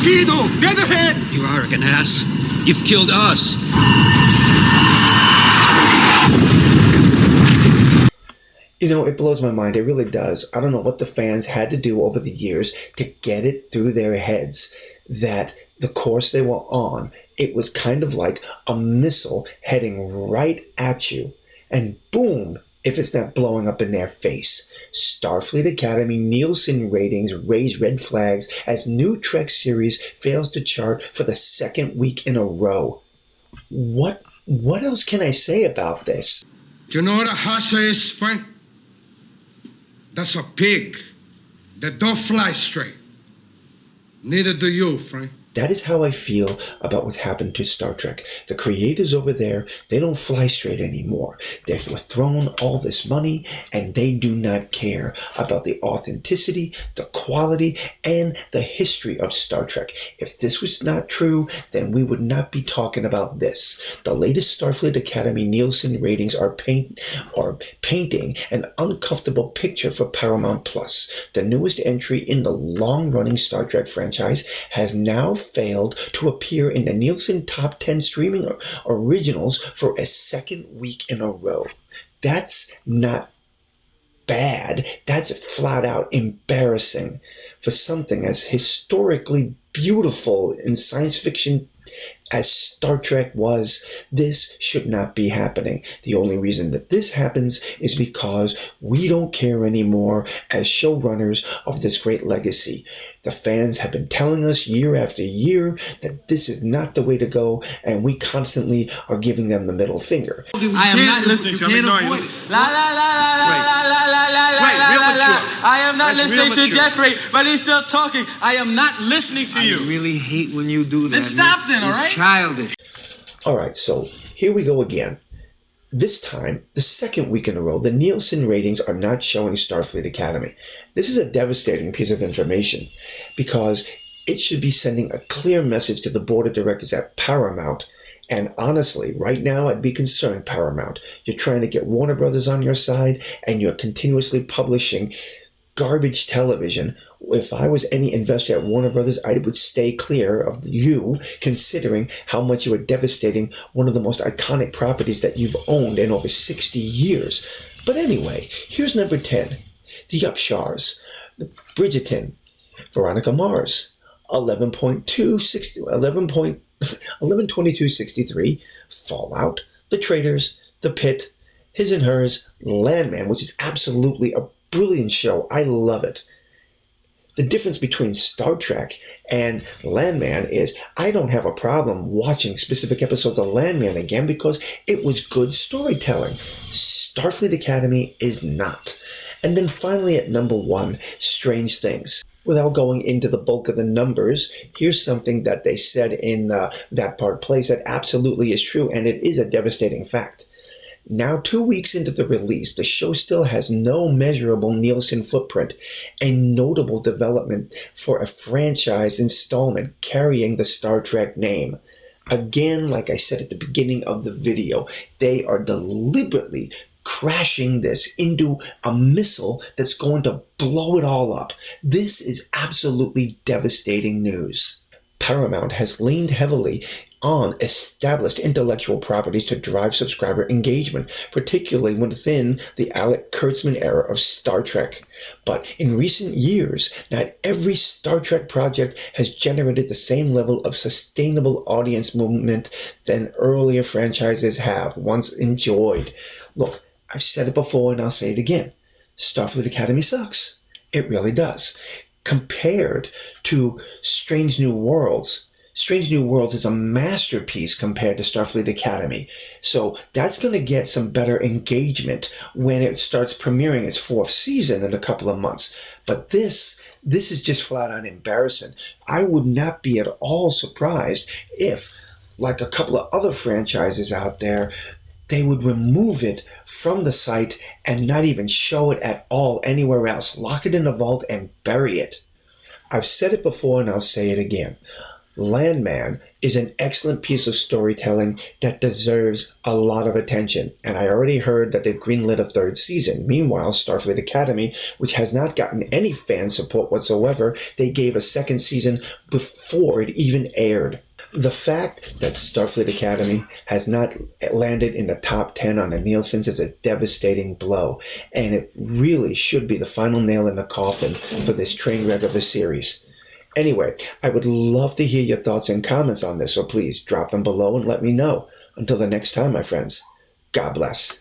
Torpedo! Dead ahead! You arrogant ass. You've killed us. You know, it blows my mind. It really does. I don't know what the fans had to do over the years to get it through their heads that the course they were on, it was kind of like a missile heading right at you. And boom, if it's not blowing up in their face. Starfleet Academy Nielsen ratings raise red flags as new Trek series fails to chart for the second week in a row. What else can I say about this? Do you know what a Hassa is, Frank? That's a pig that don't fly straight. Neither do you, Frank. That is how I feel about what's happened to Star Trek. The creators over there, they don't fly straight anymore. They've thrown all this money and they do not care about the authenticity, the quality, and the history of Star Trek. If this was not true, then we would not be talking about this. The latest Starfleet Academy Nielsen ratings are painting an uncomfortable picture for Paramount Plus. The newest entry in the long-running Star Trek franchise has now failed to appear in the Nielsen Top 10 streaming originals for a second week in a row. That's not bad. That's flat out embarrassing for something as historically beautiful in science fiction as Star Trek was. This should not be happening. The only reason that this happens is because we don't care anymore as showrunners of this great legacy. The fans have been telling us year after year that this is not the way to go, and we constantly are giving them the middle finger. I am not listening to you. La la la la la la la la la la la. I am not listening to Jeffrey, but he's still talking. I am not listening to you. I really hate when you do that. Then stop then, all right? It's childish. All right, so here we go again. This time, the second week in a row, the Nielsen ratings are not showing Starfleet Academy. This is a devastating piece of information because it should be sending a clear message to the board of directors at Paramount. And honestly, right now, I'd be concerned, Paramount. You're trying to get Warner Brothers on your side, and you're continuously publishing garbage television. If I was any investor at Warner Brothers, I would stay clear of you, considering how much you are devastating one of the most iconic properties that you've owned in over 60 years. But anyway, here's number 10. The Upshars, the Bridgerton, Veronica Mars, 11:22:63, Fallout, The Traitors, The Pit, His and Hers, Landman, which is absolutely a brilliant show. I love it. The difference between Star Trek and Landman is I don't have a problem watching specific episodes of Landman again because it was good storytelling. Starfleet Academy is not. And then finally at number 1, Strange Things. Without going into the bulk of the numbers, here's something that they said in That Part Place that absolutely is true, and it is a devastating fact. Now 2 weeks into the release, the show still has no measurable Nielsen footprint, a notable development for a franchise installment carrying the Star Trek name. Again, like I said at the beginning of the video, they are deliberately crashing this into a missile that's going to blow it all up. This is absolutely devastating news. Paramount has leaned heavily on established intellectual properties to drive subscriber engagement, particularly within the Alec Kurtzman era of Star Trek. But in recent years, not every Star Trek project has generated the same level of sustainable audience movement than earlier franchises have once enjoyed. Look, I've said it before and I'll say it again. Starfleet Academy sucks. It really does. Compared to Strange New Worlds is a masterpiece compared to Starfleet Academy. So that's going to get some better engagement when it starts premiering its 4th season in a couple of months. But this is just flat out embarrassing. I would not be at all surprised if, like a couple of other franchises out there, they would remove it from the site and not even show it at all anywhere else. Lock it in a vault and bury it. I've said it before and I'll say it again. Landman is an excellent piece of storytelling that deserves a lot of attention, and I already heard that they've greenlit a third season. Meanwhile, Starfleet Academy, which has not gotten any fan support whatsoever, they gave a second season before it even aired. The fact that Starfleet Academy has not landed in the top 10 on the Nielsen's is a devastating blow, and it really should be the final nail in the coffin for this train wreck of a series. Anyway, I would love to hear your thoughts and comments on this, so please drop them below and let me know. Until the next time, my friends, God bless.